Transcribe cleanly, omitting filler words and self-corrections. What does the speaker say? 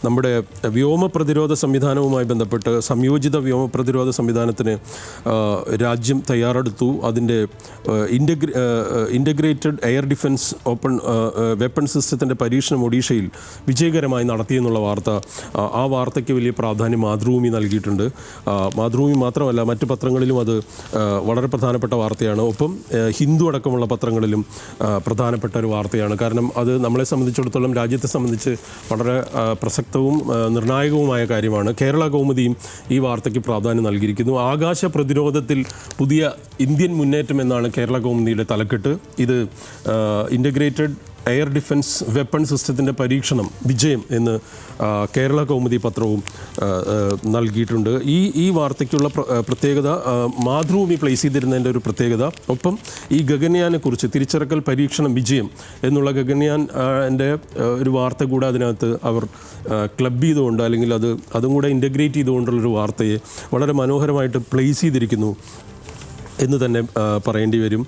നമ്മുടെ വ്യോമ പ്രതിരോധ സംവിധാനവുമായി ബന്ധപ്പെട്ട് സംയോജിത വ്യോമ പ്രതിരോധ സംവിധാനത്തിന് രാജ്യം തയ്യാറെടുത്തു. അതിൻ്റെ ഇൻ്റഗ്രേറ്റഡ് എയർ ഡിഫൻസ് വെപ്പൺ സിസ്റ്റത്തിൻ്റെ പരീക്ഷണം ഒഡീഷയിൽ വിജയകരമായി നടത്തിയെന്നുള്ള വാർത്ത, ആ വാർത്തയ്ക്ക് വലിയ പ്രാധാന്യം മാതൃഭൂമി നൽകിയിട്ടുണ്ട്. മാതൃഭൂമി മാത്രമല്ല, മറ്റ് പത്രങ്ങളിലും അത് വളരെ പ്രധാനപ്പെട്ട വാർത്തയാണ്. ഒപ്പം ഹിന്ദു അടക്കമുള്ള പത്രങ്ങളിലും പ്രധാനപ്പെട്ട ഒരു വാർത്തയാണ്. കാരണം അത് നമ്മളെ സംബന്ധിച്ചിടത്തോളം, രാജ്യത്തെ സംബന്ധിച്ച് വളരെ പ്രസക്തവും നിർണായകവുമായ കാര്യമാണ്. കേരള കൗമുദിയും ഈ വാർത്തയ്ക്ക് പ്രാധാന്യം നൽകിയിരിക്കുന്നു. ആകാശ പ്രതിരോധത്തിൽ പുതിയ ഇന്ത്യൻ മുന്നേറ്റം എന്നാണ് കേരള കൗമുദിയുടെ തലക്കെട്ട്. ഇത് ഇൻ്റഗ്രേറ്റഡ് എയർ ഡിഫൻസ് വെപ്പൺ സിസ്റ്റത്തിൻ്റെ പരീക്ഷണം വിജയം എന്ന് കേരള കൗമുദി പത്രവും നൽകിയിട്ടുണ്ട്. ഈ വാർത്തയ്ക്കുള്ള പ്രത്യേകത മാതൃഭൂമി പ്ലേസ് ചെയ്തിരുന്നതിൻ്റെ ഒരു പ്രത്യേകത. ഒപ്പം ഈ ഗഗൻയാനെക്കുറിച്ച്, തിരിച്ചിറക്കൽ പരീക്ഷണം വിജയം എന്നുള്ള ഗഗൻയാൻ്റെ ഒരു വാർത്ത കൂടെ അതിനകത്ത് അവർ ക്ലബ് ചെയ്തുകൊണ്ട്, അല്ലെങ്കിൽ അതും കൂടെ ഇൻ്റഗ്രേറ്റ് ചെയ്തുകൊണ്ടുള്ളൊരു വാർത്തയെ വളരെ മനോഹരമായിട്ട് പ്ലേസ് ചെയ്തിരിക്കുന്നു എന്ന് തന്നെ പറയേണ്ടി വരും.